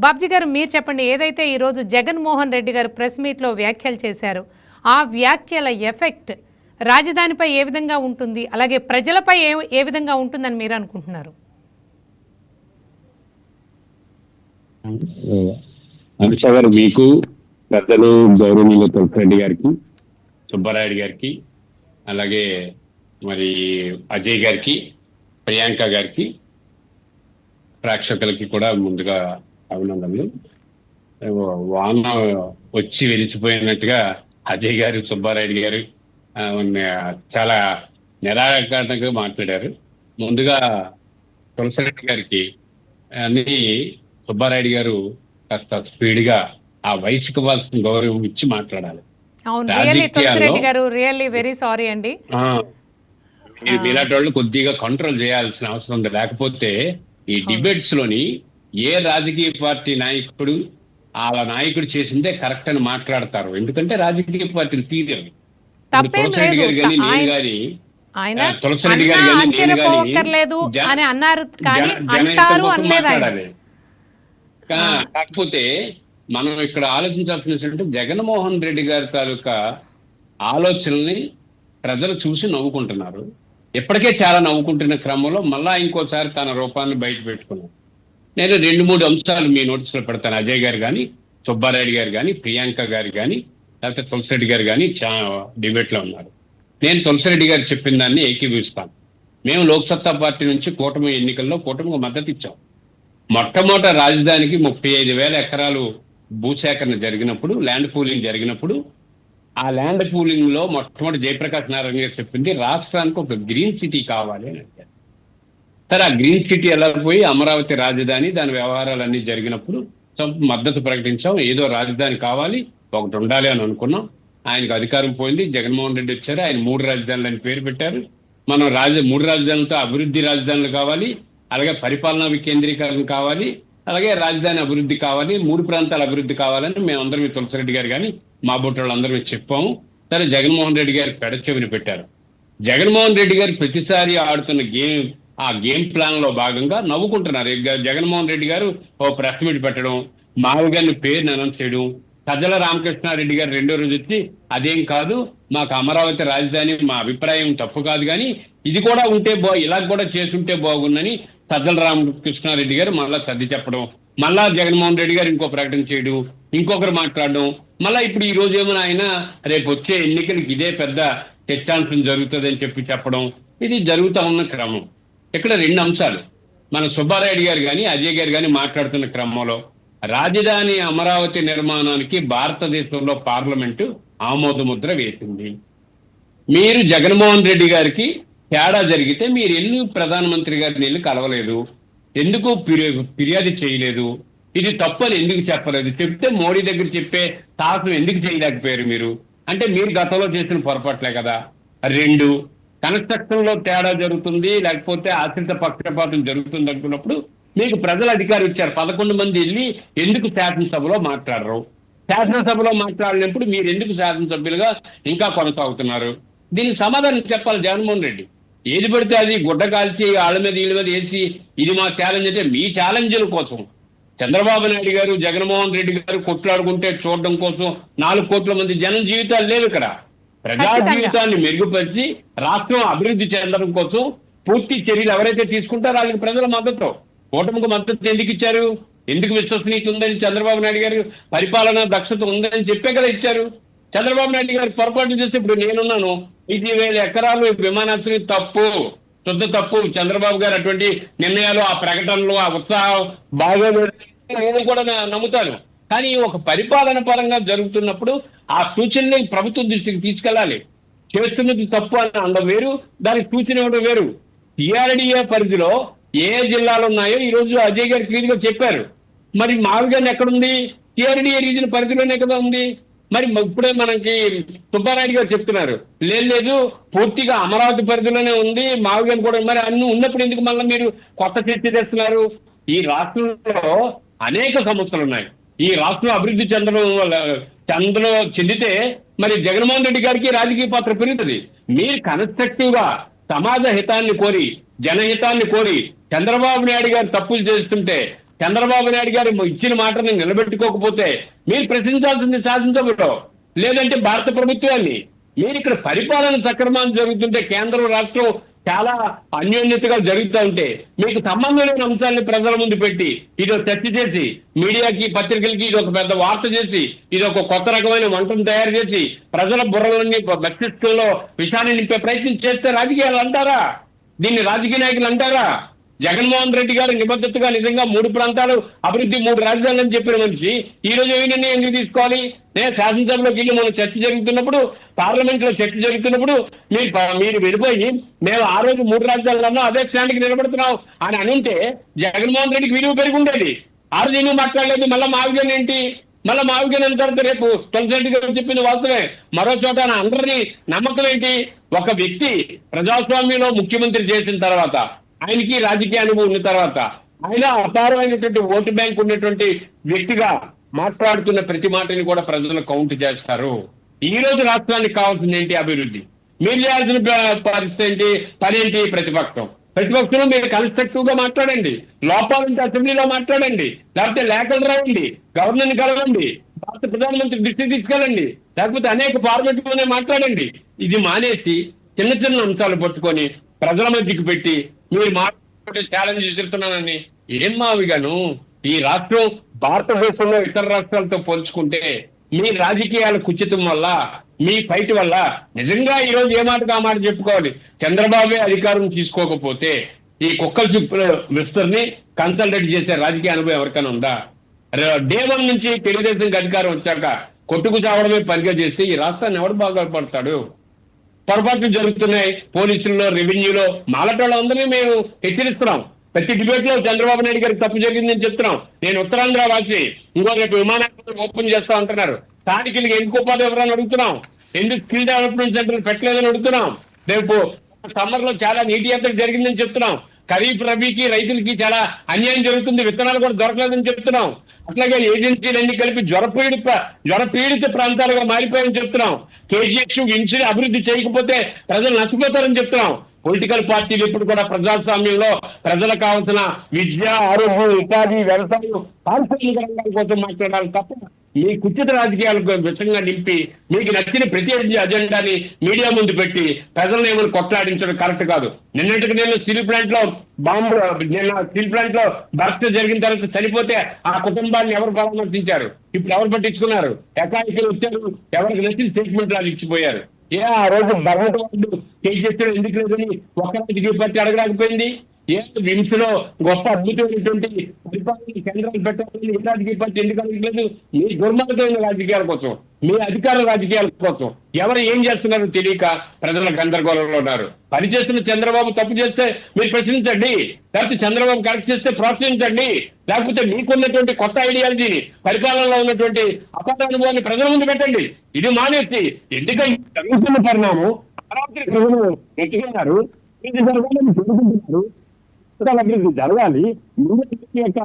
బాబ్జీ గారు మీరు చెప్పండి, ఏదైతే ఈరోజు జగన్మోహన్ రెడ్డి గారు ప్రెస్ మీట్లో వ్యాఖ్యలు చేశారు, ఆ వ్యాఖ్యల ఎఫెక్ట్ రాజధానిపై ఏ విధంగా ఉంటుంది, అలాగే ప్రజలపై ఏ విధంగా ఉంటుందని మీరు అనుకుంటున్నారు? అనుష గారు, మీకు పెద్దలు గౌరవనీయులు తులసిరెడ్డి గారికి, సుబ్బారాయుడు గారికి, అలాగే మరి అజయ్ గారికి, ప్రియాంక గారికి, ప్రేక్షకులకి కూడా ముందుగా అభినందనలు. వాన వచ్చి వెలిసిపోయినట్టుగా అజయ్ గారు, సుబ్బారాయుడు గారు చాలా నిరాకరణగా మాట్లాడారు. ముందుగా తులసిరెడ్డి గారికి అని సుబ్బారాయుడు గారు కాస్త స్పీడ్గా ఆ వయసుకు ఇవ్వాల్సిన గౌరవం ఇచ్చి మాట్లాడాలి. తులసిరెడ్డి గారు రియల్లీ వెరీ సారీ అండి. మీలాంటి వాళ్ళు కొద్దిగా కంట్రోల్ చేయాల్సిన అవసరం ఉంది. లేకపోతే ఈ డిబేట్స్ లోని ఏ రాజకీయ పార్టీ నాయకుడు వాళ్ళ నాయకుడు చేసిందే కరెక్ట్ అని మాట్లాడతారు. ఎందుకంటే రాజకీయ పార్టీలు తీరేవి. తులసిరెడ్డి గారు కానీ నేను కానీ తులసిరెడ్డి గారు కానీ నేను కానీ మాట్లాడాలి. కాకపోతే మనం ఇక్కడ ఆలోచించాల్సిన జగన్మోహన్ రెడ్డి గారి తాలూకా ఆలోచనల్ని ప్రజలు చూసి నవ్వుకుంటున్నారు. ఇప్పటికే చాలా నవ్వుకుంటున్న క్రమంలో మళ్ళా ఇంకోసారి తన రూపాన్ని బయట పెట్టుకున్నాను. నేను 2-3 అంశాలు మీ నోటీసులో పెడతాను. అజయ్ గారు కానీ, సుబ్బారాయుడు గారు కానీ, ప్రియాంక గారు కానీ, లేకపోతే తులసిరెడ్డి గారు కానీ డిబేట్లో ఉన్నారు. నేను తులసిరెడ్డి గారు చెప్పిన దాన్ని ఏకీభవిస్తాను. మేము లోక్సత్తా పార్టీ నుంచి కూటమి ఎన్నికల్లో కూటమికి మద్దతు ఇచ్చాం. మొట్టమొదట రాజధానికి 35,000 ఎకరాలు భూసేకరణ జరిగినప్పుడు, ల్యాండ్ పూలింగ్ జరిగినప్పుడు, ఆ ల్యాండ్ పూలింగ్ లో మొట్టమొదటి జయప్రకాష్ నారాయణ గారు చెప్పింది రాష్ట్రానికి ఒక గ్రీన్ సిటీ కావాలి అని అడిగారు. సరే, ఆ గ్రీన్ సిటీ ఎలా పోయి అమరావతి రాజధాని దాని వ్యవహారాలన్నీ జరిగినప్పుడు మద్దతు ప్రకటించాం. ఏదో రాజధాని కావాలి, ఒకటి ఉండాలి అని అనుకున్నాం. ఆయనకు అధికారం పోయింది, జగన్మోహన్ రెడ్డి వచ్చారు, ఆయన 3 రాజధానులు అని పేరు పెట్టారు. మనం 3 రాజధానులతో అభివృద్ధి రాజధానులు కావాలి, అలాగే పరిపాలనా వికేంద్రీకరణ కావాలి, అలాగే రాజధాని అభివృద్ధి కావాలి, 3 ప్రాంతాల అభివృద్ధి కావాలని మేమందరం తులసిరెడ్డి గారు కానీ మా బొట్టు వాళ్ళందరం చెప్పాము. సరే, జగన్మోహన్ రెడ్డి గారు పెడచెవిని పెట్టారు. జగన్మోహన్ రెడ్డి గారు ప్రతిసారి ఆడుతున్న ఆ గేమ్ ప్లాన్ లో భాగంగా నవ్వుకుంటున్నారు. జగన్మోహన్ రెడ్డి గారు ఓ ప్రెస్ మీట్ పెట్టడం, మావి గారిని పేరుని అనౌన్స్ చేయడం, సజ్జల రామకృష్ణారెడ్డి గారు 2వ రోజు వచ్చి అదేం కాదు, మాకు అమరావతి రాజధాని మా అభిప్రాయం తప్పు కాదు, కానీ ఇది కూడా ఉంటే ఇలా కూడా చేసుంటే బాగుందని సజ్జల రామకృష్ణారెడ్డి గారు మళ్ళా సర్ది చెప్పడం, మళ్ళా జగన్మోహన్ రెడ్డి గారు ఇంకో ప్రకటన చేయడం, ఇంకొకరు మాట్లాడడం, మళ్ళా ఇప్పుడు ఈ రోజు ఏమైనా ఆయన రేపు వచ్చే ఎన్నికలకి ఇదే పెద్ద చర్చాంశం జరుగుతుందని చెప్పడం, ఇది జరుగుతూ ఉన్న క్రమం. ఇక్కడ 2 అంశాలు. మన సుబ్బారాయుడు గారు కానీ అజయ్ గారు కానీ మాట్లాడుతున్న క్రమంలో రాజధాని అమరావతి నిర్మాణానికి భారతదేశంలో పార్లమెంటు ఆమోద ముద్ర వేసింది. మీరు జగన్మోహన్ రెడ్డి గారికి తేడా జరిగితే మీరు ఎందుకు ప్రధానమంత్రి గారిని వెళ్ళి కలవలేదు, ఎందుకు ఫిర్యాదు చేయలేదు, ఇది తప్పు అని ఎందుకు చెప్పలేదు, చెప్తే మోడీ దగ్గర చెప్పే సాహసం ఎందుకు చేయలేకపోయారు మీరు అంటే మీరు గతంలో చేసిన పొరపాట్లే కదా. 2, కన్స్ట్రక్షన్ లో తేడా జరుగుతుంది, లేకపోతే ఆశ్రిత పక్షపాతం జరుగుతుంది అనుకున్నప్పుడు మీకు ప్రజలు అధికారం ఇచ్చారు. 11 మంది వెళ్ళి ఎందుకు శాసనసభలో మాట్లాడరు, శాసనసభలో మాట్లాడినప్పుడు మీరు ఎందుకు శాసనసభ్యులుగా ఇంకా కొనసాగుతున్నారు? దీనికి సమాధానం చెప్పాలి జగన్మోహన్ రెడ్డి. ఏది పడితే అది గుడ్డ కాల్చి వాళ్ళ మీద వీళ్ళ మీద వేసి ఇది మా ఛాలెంజ్ అంటే మీ ఛాలెంజ్ల కోసం చంద్రబాబు నాయుడు గారు, జగన్మోహన్ రెడ్డి గారు కొట్లాడుకుంటే చూడడం కోసం 4 కోట్ల మంది జనం జీవితాలు లేవు ఇక్కడ. ప్రజా జీవితాన్ని మెరుగుపరిచి రాష్ట్రం అభివృద్ధి చెందడం కోసం పూర్తి చర్యలు ఎవరైతే తీసుకుంటారో వాళ్ళకి ప్రజల మద్దతు, కూటమికి మద్దతు ఎందుకు ఇచ్చారు? ఎందుకు విశ్వసనీయత ఉందని చంద్రబాబు నాయుడు గారు పరిపాలనా దక్షత ఉందని చెప్పే కదా ఇచ్చారు. చంద్రబాబు నాయుడు గారు పొరపాటు చేస్తే ఇప్పుడు నేనున్నాను, 5,000 ఎకరాలు విమానాశ్రయం తప్పు, శుద్ధ తప్పు. చంద్రబాబు గారు అటువంటి నిర్ణయాలు, ఆ ప్రకటనలు, ఆ ఉత్సాహం బాగా నేను కూడా నమ్ముతాను. కానీ ఒక పరిపాలన పరంగా జరుగుతున్నప్పుడు ఆ సూచనని ప్రభుత్వం దృష్టికి తీసుకెళ్ళాలి. చేస్తున్నది తప్పు అని అనడం వేరు, దానికి సూచన ఇవ్వడం వేరు. టీఆర్డీఏ పరిధిలో ఏ జిల్లాలు ఉన్నాయో ఈ రోజు అజయ్ గారు క్లియర్ గా చెప్పారు. మరి మావిగాని ఎక్కడుంది? టీఆర్డీఏ రీజన్ పరిధిలోనే కదా ఉంది. మరి ఇప్పుడే మనకి సుబ్బారాయుడు గారు చెప్తున్నారు, లేదు పూర్తిగా అమరావతి పరిధిలోనే ఉంది, మావిగాని కూడా. మరి అన్ని ఉన్నప్పుడు ఎందుకు మళ్ళీ మీరు కొత్త చర్చ చేస్తున్నారు? ఈ రాష్ట్రంలో అనేక సమస్యలు ఉన్నాయి. ఈ రాష్ట్రం అభివృద్ధి చెందితే మరి జగన్మోహన్ రెడ్డి గారికి రాజకీయ పాత్ర పెరుగుతుంది. మీరు కన్స్ట్రక్టివ్ గా సమాజ హితాన్ని కోరి, జనహితాన్ని కోరి చంద్రబాబు నాయుడు గారు తప్పులు చేస్తుంటే చంద్రబాబు నాయుడు గారు ఇచ్చిన మాటని నిలబెట్టుకోకపోతే మీరు ప్రశ్నించాల్సింది శాసనసభలో, లేదంటే భారత ప్రభుత్వాన్ని. మీరు ఇక్కడ పరిపాలన సక్రమంగా జరుగుతుంటే, కేంద్రం రాష్ట్రం చాలా అన్యోన్యతగా జరుగుతూ ఉంటే, మీకు సంబంధం లేని అంశాలని ప్రజల ముందు పెట్టి ఇది చర్చ చేసి మీడియాకి పత్రికలకి ఇది ఒక పెద్ద వార్త చేసి ఇది ఒక కొత్త రకమైన వంటను తయారు చేసి ప్రజల బుర్రలన్నీ మస్తిష్కంలో విషాన్ని నింపే ప్రయత్నం చేస్తే రాజకీయాలు అంటారా? దీన్ని రాజకీయ నాయకులు అంటారా? జగన్మోహన్ రెడ్డి గారు నిబద్ధతగా నిజంగా 3 ప్రాంతాలు అభివృద్ధి 3 రాజధానులు అని చెప్పిన మనిషి ఈ రోజు ఏ నిర్ణయం ఎందుకు తీసుకోవాలి? నేను శాసనసభలోకి వెళ్ళి మనం చర్చ జరుగుతున్నప్పుడు, పార్లమెంట్ లో చర్చ జరుగుతున్నప్పుడు మీరు వెళ్ళిపోయి మేము ఆ రోజు 3 రాజధానులు అదే స్టాండ్కి నిలబడుతున్నాం అని అనుంటే జగన్మోహన్ రెడ్డికి విలువ పెరిగి ఉండేది. ఆ రోజు ఎందుకు మాట్లాడలేదు? మళ్ళీ మావిగన్ ఏంటి? మళ్ళీ మావిగన్ అన్న తర్వాత రేపు తులసిరెడ్డి గారు చెప్పింది వాస్తవమే, మరో చోట అందరినీ నమ్మకం ఏంటి? ఒక వ్యక్తి ప్రజాస్వామ్యంలో ముఖ్యమంత్రి చేసిన తర్వాత, ఆయనకి రాజకీయ అనుభవం ఉన్న తర్వాత, ఆయన అపారమైనటువంటి ఓటు బ్యాంక్ ఉన్నటువంటి వ్యక్తిగా మాట్లాడుతున్న ప్రతి మాటని కూడా ప్రజలు కౌంట్ చేస్తారు. ఈ రోజు రాష్ట్రానికి కావాల్సింది ఏంటి? అభివృద్ధి. మీరు చేయాల్సిన పరిస్థితి ఏంటి? పనేంటి? ప్రతిపక్షంలో మీరు కన్స్ట్రక్టివ్ గా మాట్లాడండి, లోపాలంటే అసెంబ్లీలో మాట్లాడండి, లేకపోతే లేఖలు రాయండి, గవర్నర్ని కలవండి, భారత ప్రధానమంత్రి దృష్టికి తీసుకెళ్ళండి, లేకపోతే అనేక ఫార్మాట్లోనే మాట్లాడండి. ఇది మానేసి చిన్న చిన్న అంశాలు పట్టుకొని ప్రజల మధ్యకి పెట్టి మీరు మాట్లాడే ఛాలెంజ్ ఎదుర్కొన్నానని ఏం మావిగాను? ఈ రాష్ట్రం భారతదేశంలో ఇతర రాష్ట్రాలతో పోల్చుకుంటే మీ రాజకీయాల కుచితం వల్ల, మీ ఫైట్ వల్ల నిజంగా ఈ రోజు ఏ మాటకు ఆ మాట చెప్పుకోవాలి. చంద్రబాబే అధికారం తీసుకోకపోతే ఈ కుక్కల చుట్టూ మిస్టర్ని కన్సల్టేట్ చేసే రాజకీయ అనుభవం ఎవరికైనా ఉందా? డే 1 నుంచి తెలుగుదేశంకి అధికారం వచ్చాక కొట్టుకు చావడమే పనిగా చేస్తే ఈ రాష్ట్రాన్ని ఎవడు బాగుపడతాడు? పొరపాట్లు జరుగుతున్నాయి పోలీసుల్లో, రెవెన్యూలో. మాలటోళ్ళందరినీ మేము హెచ్చరిస్తున్నాం. ప్రతి డిబేట్ లో చంద్రబాబు నాయుడు గారికి తప్పు జరిగిందని చెప్తున్నాం. నేను ఉత్తరాంధ్ర వాసి, ఇంకో రేపు విమానాశ్రయం ఓపెన్ చేస్తా అంటున్నారు. స్థానికులకి ఎందుకు ఉపాధి ఎవరని అడుగుతున్నాం, ఎందుకు స్కిల్ డెవలప్మెంట్ సెంటర్ పెట్టలేదని అడుగుతున్నాం. రేపు సమ్మర్ లో చాలా నీటి ఎత్తడి జరిగిందని చెప్తున్నాం. ఖరీఫ్ రబీకి రైతులకి చాలా అన్యాయం జరుగుతుంది, విత్తనాలు కూడా దొరకలేదని చెప్తున్నాం. అట్లాగే ఏజెన్సీలన్నీ కలిపి జ్వరపీడిత ప్రాంతాలుగా మారిపోయాయని చెప్తున్నాం. కేజీఎక్స్ విమ్స్ని అభివృద్ధి చేయకపోతే ప్రజలు నష్టపోతారని చెప్తున్నాం. పొలిటికల్ పార్టీలు ఇప్పుడు కూడా ప్రజాస్వామ్యంలో ప్రజలకు కావాల్సిన విద్య, ఆరోగ్యం, ఉపాధి, వ్యవసాయం, పారిశ్రామిక రంగాల కోసం మాట్లాడాలి తప్ప మీ కుచిత రాజకీయాలకు విషంగా నింపి మీకు నచ్చిన ప్రతి అజెండాని మీడియా ముందు పెట్టి ప్రజలను ఏమైనా కొట్లాడించడం కరెక్ట్ కాదు. నిన్నటికి నేను స్టీల్ ప్లాంట్ లో బర్స్ట్ జరిగిన తర్వాత చనిపోతే ఆ కుటుంబాన్ని ఎవరు పరామర్శించారు? ఇప్పుడు ఎవరు పట్టించుకున్నారు? ఎకాయికలు వచ్చారు, ఎవరికి నచ్చిన స్టేట్మెంట్ లాగా ఇచ్చిపోయారు. ఆ రోజు బర్మట వాళ్ళు కేసీఎస్ ఎందుకు లేదని ఒక రాజకీయ పార్టీ అడగలేకపోయింది? విమ్స్ లో గొప్ప అద్భుతమైనటువంటి పరిపాలన కేంద్రాలు పెట్టాలని ఏ రాజకీయ పార్టీ ఎందుకు అడగలేదు? మీ దుర్మార్గమైన రాజకీయాల కోసం, మీ అధికార రాజకీయాల కోసం ఎవరు ఏం చేస్తున్నారో తెలియక ప్రజల గందరగోళంలో ఉన్నారు. పనిచేస్తున్న చంద్రబాబు తప్పు చేస్తే మీరు ప్రశ్నించండి, లేకపోతే చంద్రబాబు కరెక్ట్ చేస్తే ప్రోత్సహించండి, లేకపోతే మీకున్నటువంటి కొత్త ఐడియాలజీని, పరిపాలనలో ఉన్నటువంటి అపార అనుభవాన్ని ప్రజల ముందు పెట్టండి. ఇది మానేసి ఎందుకంటే జరుగుతున్న పరిణామం అమరావతి ప్రజలు ఎట్టుకున్నారు, ఇది జరగాలని కోరుకుంటున్నారు, అభివృద్ధి జరగాలి. యొక్క